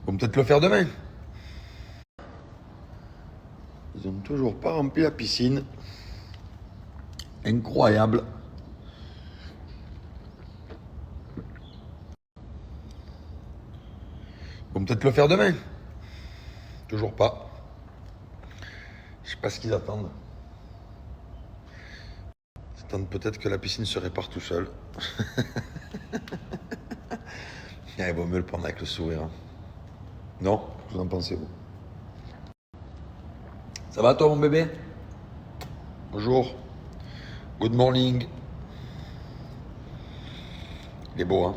Ils vont peut-être le faire demain. Ils n'ont toujours pas rempli la piscine. Incroyable. Ils vont peut-être le faire demain. Toujours pas. Je sais pas ce qu'ils attendent. Ils attendent peut-être que la piscine se répare tout seul. Il vaut mieux le prendre avec le sourire. Hein. Non? Vous en pensez vous? Ça va toi mon bébé? Bonjour. Good morning. Il est beau hein?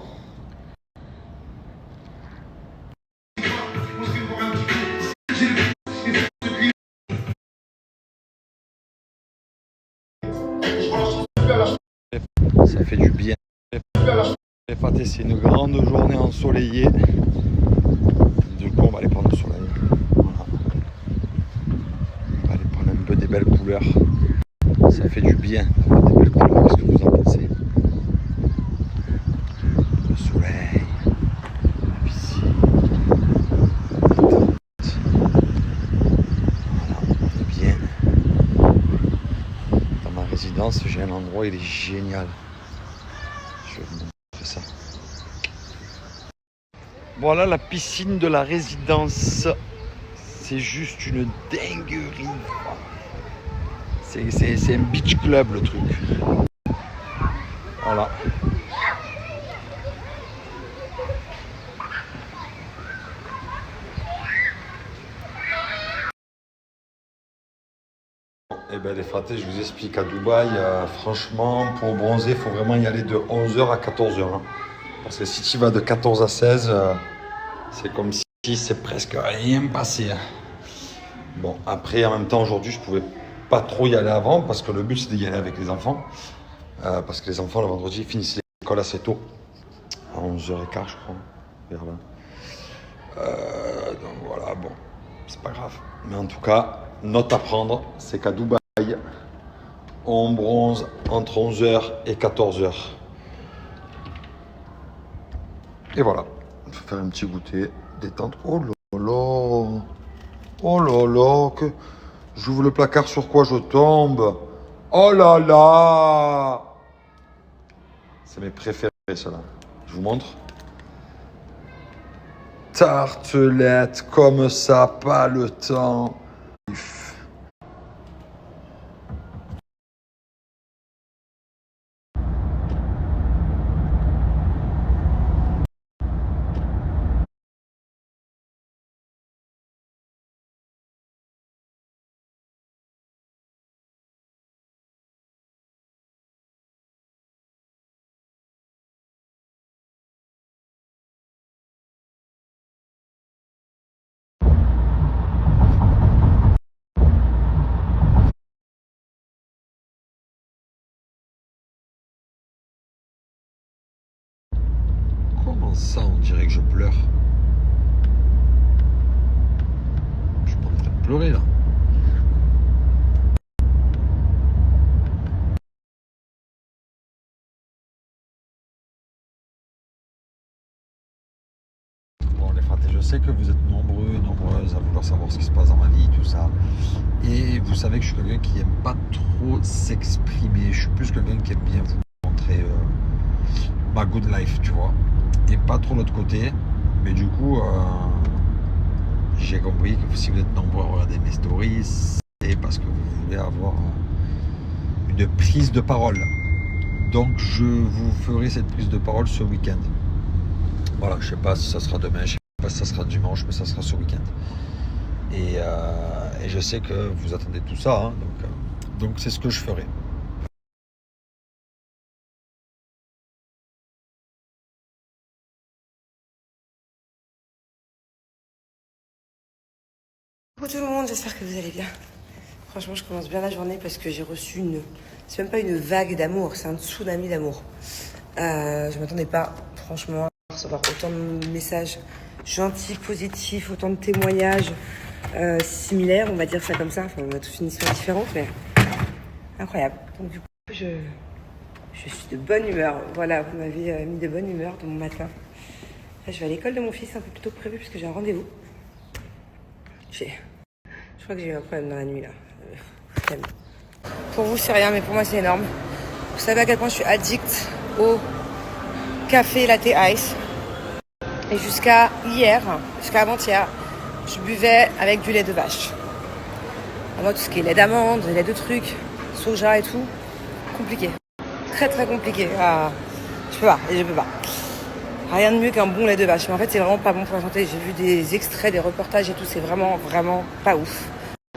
Ça fait du bien. C'est une grande journée ensoleillée. Du coup, on va aller prendre le soleil. Voilà. On va aller prendre un peu des belles couleurs. Ça fait du bien d'avoir des belles couleurs. Qu'est-ce que vous en pensez? Le soleil, la piscine, voilà, on est bien. Dans ma résidence, j'ai un endroit, il est génial. Je vais vous montrer ça. Voilà la piscine de la résidence. C'est juste une dinguerie. C'est un beach club le truc. Voilà. Eh bien les fratés, je vous explique, à Dubaï, franchement, pour bronzer, il faut vraiment y aller de 11h à 14h. Hein. Parce que si tu vas de 14 à 16, c'est comme si c'est presque rien passé. Hein. Bon, après, en même temps, aujourd'hui, je pouvais pas trop y aller avant parce que le but, c'est d'y aller avec les enfants. Parce que les enfants, le vendredi, finissent l'école assez tôt. À 11h15, je crois, vers là. Donc voilà, bon, c'est pas grave. Mais en tout cas, note à prendre, c'est qu'à Dubaï, on bronze entre 11h et 14h. Et voilà, on va faire un petit goûter, détente. Oh là là, oh là là, que j'ouvre le placard, sur quoi je tombe. Oh là là, c'est mes préférés ceux-là. Je vous montre. Tartelette comme ça, pas le temps. Comment ça, on dirait que je pleure? Je suis pas en train de pleurer là. Bon les fratés, je sais que vous êtes nombreux et nombreuses à vouloir savoir ce qui se passe dans ma vie, tout ça. Et vous savez que je suis quelqu'un qui aime pas trop s'exprimer. Je suis plus quelqu'un qui aime bien vous montrer ma good life, tu vois. Et pas trop l'autre côté. Mais du coup, j'ai compris que si vous êtes nombreux à regarder mes stories, c'est parce que vous voulez avoir une prise de parole. Donc je vous ferai cette prise de parole ce week-end. Voilà, je sais pas si ça sera demain, je sais pas si ça sera dimanche, mais ça sera ce week-end. Et je sais que vous attendez tout ça, hein, donc c'est ce que je ferai. Bonjour tout le monde, j'espère que vous allez bien. Franchement, je commence bien la journée parce que j'ai reçu une... C'est même pas une vague d'amour, c'est un tsunami d'amour. Je m'attendais pas, franchement, à recevoir autant de messages gentils, positifs, autant de témoignages similaires, on va dire ça comme ça. Enfin, on a tous une histoire différente, mais incroyable. Donc du coup, je suis de bonne humeur. Voilà, vous m'avez mis de bonne humeur de mon matin. Là, je vais à l'école de mon fils un peu plus tôt que prévu puisque j'ai un rendez-vous. Je crois que j'ai eu un problème dans la nuit là. Flemme. Pour vous, c'est rien, mais pour moi, c'est énorme. Vous savez à quel point je suis addict au café latte ice. Et jusqu'à hier, jusqu'à avant-hier, je buvais avec du lait de vache. Moi, tout ce qui est lait d'amande, lait de trucs, soja et tout, compliqué. Très très compliqué. Ah, je peux pas. Rien de mieux qu'un bon lait de vache. Mais en fait, c'est vraiment pas bon pour la santé. J'ai vu des extraits, des reportages et tout. C'est vraiment, vraiment pas ouf.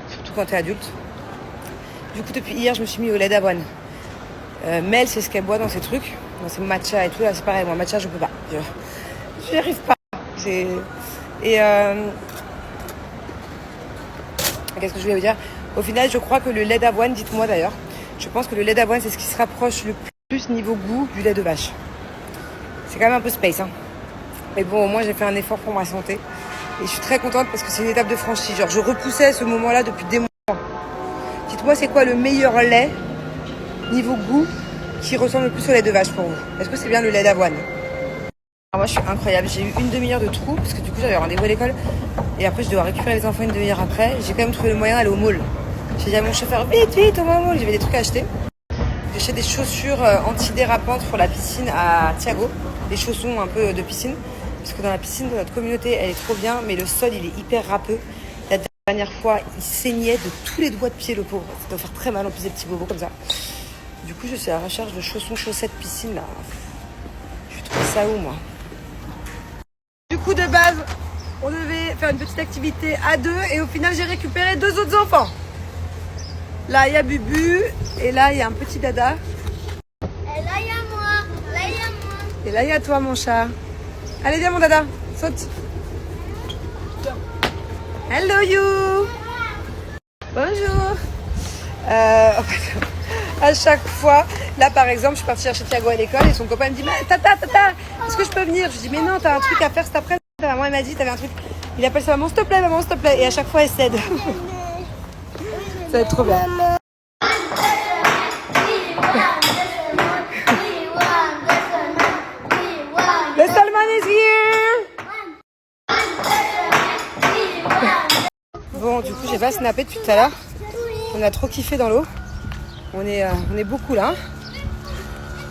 Surtout quand t'es adulte. Du coup, depuis hier, je me suis mis au lait d'avoine. Mel, c'est ce qu'elle boit dans ses trucs. Dans ses matcha et tout. Là, c'est pareil. Moi, matcha, je peux pas. J'y arrive pas. Qu'est-ce que je voulais vous dire? Au final, je crois que le lait d'avoine, dites-moi d'ailleurs, je pense que le lait d'avoine, c'est ce qui se rapproche le plus niveau goût du lait de vache. C'est quand même un peu space, hein. Mais bon, au moins, j'ai fait un effort pour ma santé. Et je suis très contente parce que c'est une étape de franchie. Genre, je repoussais ce moment-là depuis des mois. Dites-moi, c'est quoi le meilleur lait, niveau goût, qui ressemble le plus au lait de vache pour vous? Est-ce que c'est bien le lait d'avoine? Alors moi, je suis incroyable. J'ai eu une demi-heure de trou parce que du coup, j'avais rendez-vous à l'école. Et après, je dois récupérer les enfants une demi-heure après. J'ai quand même trouvé le moyen d'aller au mall. J'ai dit à mon chauffeur, vite, on va au mall. J'avais des trucs à acheter. J'ai acheté des chaussures antidérapantes pour la piscine à Thiago. Des chaussons un peu de piscine. Parce que dans la piscine de notre communauté, elle est trop bien. Mais le sol, il est hyper râpeux. La dernière fois, il saignait de tous les doigts de pied, le pauvre. Ça doit faire très mal en plus des petits bobos comme ça. Du coup, je suis à la recherche de chaussons, chaussettes, piscine, là. Je trouve ça où, moi? Du coup, de base, on devait faire une petite activité à deux et au final, j'ai récupéré 2 autres enfants. Là, il y a Bubu et là, il y a un petit dada. Et là, il y a moi. Et là, il y a toi, mon chat. Allez, viens, mon dada. Saute. Hello, you. Bonjour. À chaque fois, là par exemple, je suis partie chercher Thiago à l'école et son copain me dit mais, Tata, est-ce que je peux venir? Je lui dis mais non, t'as un truc à faire cet après-midi. Ta maman elle m'a dit t'avais un truc. Il appelle ça maman s'il te plaît. Et à chaque fois elle cède. Ça va être trop bien. Le Salman is here. Bon, du coup, j'ai pas snappé depuis tout à l'heure. On a trop kiffé dans l'eau. On est beaucoup là.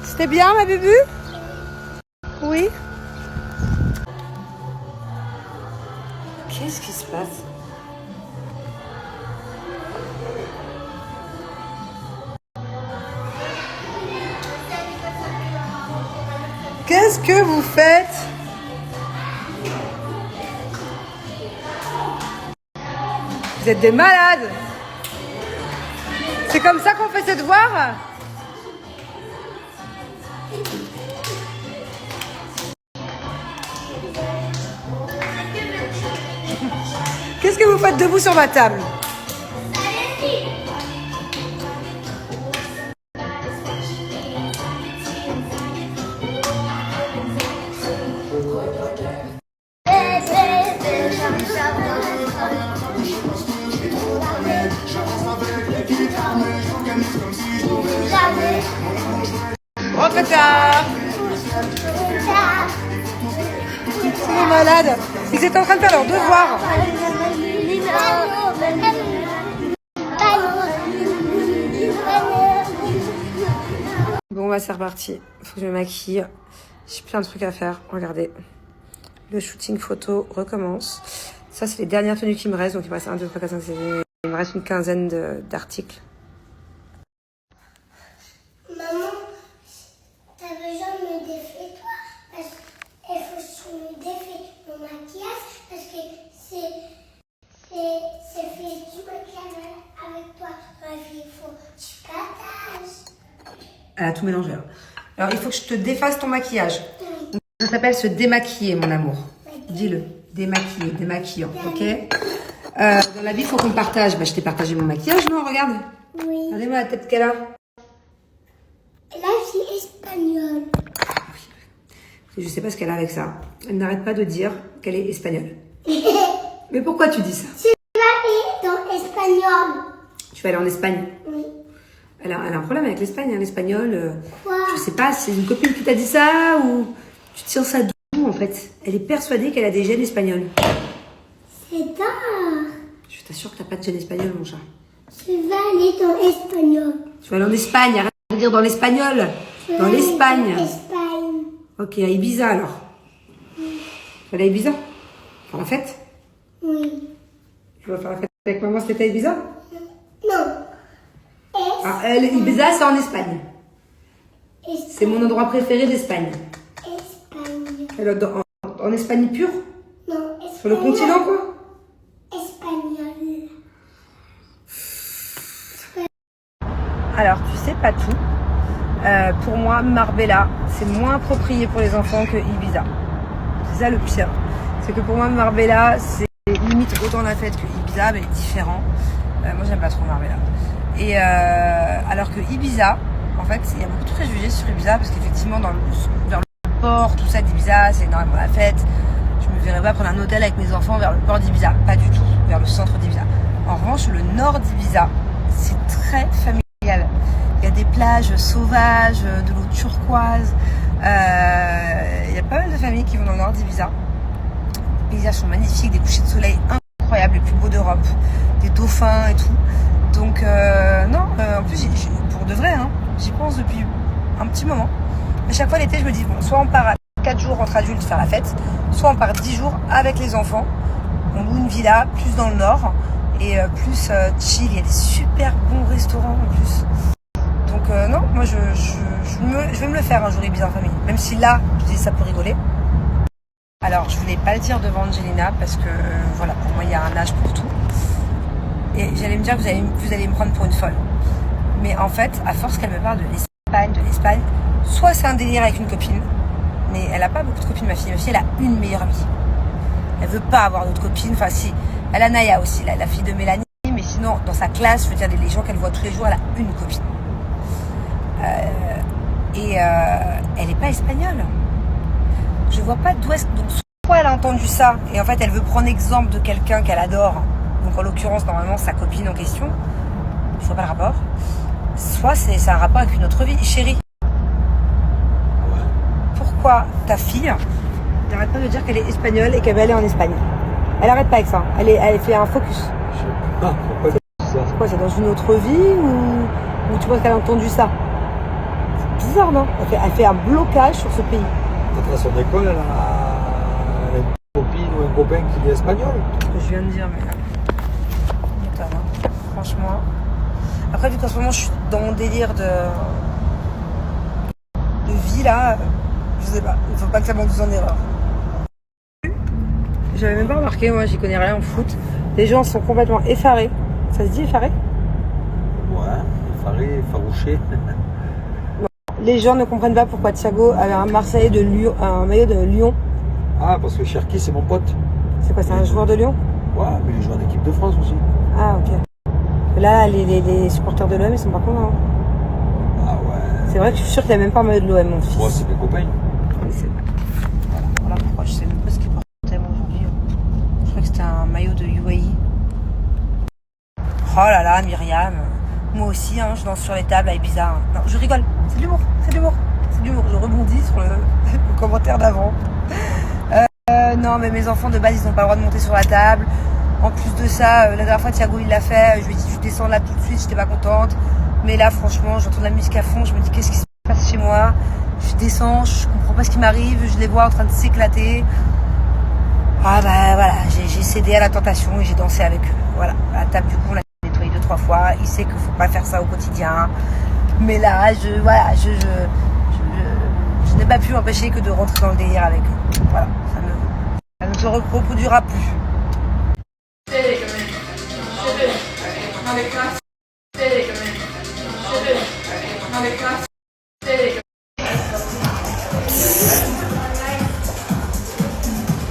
C'était bien, ma bubu? Oui. Qu'est-ce qui se passe? Qu'est-ce que vous faites? Vous êtes des malades! C'est comme ça qu'on fait ses devoirs? Qu'est-ce que vous faites debout sur ma table? Rentre tard. C'est des malades. Ils étaient en train de faire leurs devoirs. Bon, bah c'est reparti. Faut que je me maquille. J'ai plein de trucs à faire. Regardez. Le shooting photo recommence. Ça, c'est les dernières tenues qui me restent. Donc, il me reste 1, 2, 3, 4, 5, 6. Il me reste une quinzaine d'articles. Maman, t'as besoin de me défaire, toi? Parce qu'il faut que je me défais mon maquillage. Parce que c'est fait du maquillage avec toi. Il faut que tu partages. Elle a tout mélangé. Alors, il faut que je te défasse ton maquillage. Ça s'appelle se démaquiller, mon amour. Dis-le. Démaquiller, démaquillant, ok? Dans la vie, il faut qu'on partage. Bah, je t'ai partagé mon maquillage, non? Regarde. Oui. Regardez-moi la tête qu'elle a. La fille espagnole. Je sais pas ce qu'elle a avec ça. Elle n'arrête pas de dire qu'elle est espagnole. Mais pourquoi tu dis ça? Tu vas aller dans espagnol. Tu vas aller en Espagne? Oui. Elle a un problème avec l'Espagne, hein, l'espagnol. Quoi? Je sais pas, c'est une copine qui t'a dit ça ou tu tires ça d'où en fait? fait. Elle est persuadée qu'elle a des gènes espagnols. C'est tard. Je t'assure que t'as pas de gènes espagnols, mon chat. Je vais aller dans l'espagnol. Tu vas aller en Espagne, arrête de dire dans l'espagnol. Dans l'Espagne. Espagne. Ok, à Ibiza alors. Tu vas aller à Ibiza? Faire la fête? Oui. Tu vas faire la fête avec maman cet été à Ibiza? Non. Ibiza, c'est en Espagne. C'est mon endroit préféré d'Espagne. Espagne. En Espagne pure? Non, espagnol. Sur le continent, quoi? Espagnol. Alors, tu sais pas tout. Pour moi, Marbella, c'est moins approprié pour les enfants que Ibiza. C'est ça le pire. C'est que pour moi, Marbella, c'est limite autant la fête que Ibiza, mais différent. Moi, j'aime pas trop Marbella. Et alors que Ibiza, en fait, il y a beaucoup de préjugés sur Ibiza, parce qu'effectivement, vers le port, tout ça d'Ibiza, c'est énormément la fête. Je me verrais pas prendre un hôtel avec mes enfants vers le port d'Ibiza. Pas du tout, vers le centre d'Ibiza. En revanche, le nord d'Ibiza, c'est très familial. Il y a des plages sauvages, de l'eau turquoise. Il y a pas mal de familles qui vont dans le nord d'Ibiza. Les paysages sont magnifiques, des couchers de soleil incroyables, les plus beaux d'Europe, des dauphins et tout. Donc en plus, pour de vrai, hein, j'y pense depuis un petit moment. À chaque fois l'été, je me dis, bon, soit on part à 4 jours entre adultes faire la fête, soit on part 10 jours avec les enfants. On loue une villa, plus dans le nord, et plus chill. Il y a des super bons restaurants en plus. Donc non, moi je vais me le faire un jour Ibiza en famille. Même si là, je dis ça peut rigoler. Alors je voulais pas le dire devant Angelina parce que voilà, pour moi il y a un âge pour tout. Et j'allais me dire que vous allez me prendre pour une folle. Mais en fait, à force qu'elle me parle de l'Espagne, soit c'est un délire avec une copine, mais elle a pas beaucoup de copines, ma fille. Ma fille, elle a une meilleure amie. Elle veut pas avoir d'autres copines. Enfin si, elle a Naya aussi, la fille de Mélanie. Mais sinon, dans sa classe, je veux dire, les gens qu'elle voit tous les jours, elle a une copine. Elle est pas espagnole. Je vois pas d'où est-ce... Donc soit elle a entendu ça, et en fait elle veut prendre exemple de quelqu'un qu'elle adore, donc en l'occurrence normalement sa copine en question, je vois pas le rapport, soit c'est un rapport avec une autre vie. Chérie, Ouais. pourquoi ta fille n'arrête pas de dire qu'elle est espagnole et qu'elle va aller en Espagne? Elle arrête pas avec ça, elle fait un focus. Je sais pas pourquoi tu dis ça. C'est quoi, c'est dans une autre vie ou tu penses qu'elle a entendu ça? C'est bizarre, non? Elle fait un blocage sur ce pays. Peut-être à son école, elle a une copine ou un copain qui est espagnol. Ce que je viens de dire, mais m'étonne, hein. Franchement. Après, vu qu'en ce moment je suis dans mon délire de vie là, je sais pas, il faut pas que ça m'induise en erreur. J'avais même pas remarqué, moi j'y connais rien en foot. Les gens sont complètement effarés. Ça se dit effaré? Ouais, effaré, effarouché. Les gens ne comprennent pas pourquoi Thiago avait un Marseillais de Lyon, un maillot de Lyon. Ah, parce que Cherki, c'est mon pote. C'est quoi, c'est un joueur de Lyon? Ouais, mais il joue en équipe de France aussi. Ah ok. Là, les supporters de l'OM, ils sont pas contents. Hein. Ah ouais. C'est vrai que je suis sûre qu'il a même pas un maillot de l'OM, mon fils. Moi, c'est mes copains. Oui, c'est vrai. Voilà pourquoi je sais même pas ce qu'il portait moi aujourd'hui. Je crois que c'était un maillot de UAE. Oh là là, Myriam. Moi aussi, hein, je danse sur les tables à Ibiza. Hein. Non, je rigole. C'est de l'humour. C'est de l'humour. C'est de l'humour. Je rebondis sur le commentaire d'avant. Non, mais mes enfants de base, ils n'ont pas le droit de monter sur la table. En plus de ça, la dernière fois, Thiago, il l'a fait. Je lui ai dit, je descends là tout de suite. J'étais pas contente. Mais là, franchement, j'entends de la musique à fond. Je me dis, qu'est-ce qui se passe chez moi? Je descends, je comprends pas ce qui m'arrive. Je les vois en train de s'éclater. Ah bah voilà, j'ai cédé à la tentation et j'ai dansé avec eux. Voilà, à la table du coup, on l'a nettoyé 2-3 fois. Il sait qu'il faut pas faire ça au quotidien. Mais là, je n'ai pas pu m'empêcher que de rentrer dans le délire avec eux. Voilà, ça ne se reproduira plus.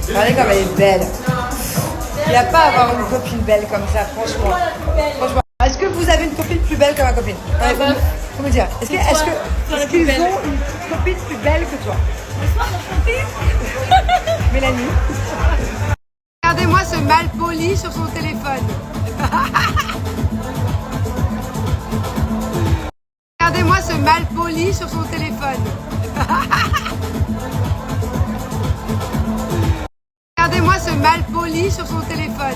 Regardez comme elle est belle. Il n'y a pas à avoir une copine belle comme ça, franchement. Est-ce que vous avez une copine plus belle que ma copine? Faut me dire. Est-ce qu'ils ont une copine plus belle que toi? Mélanie. Regardez-moi ce mal poli sur son téléphone. Regardez-moi ce mal poli sur son téléphone. Regardez-moi ce malpoli sur son téléphone.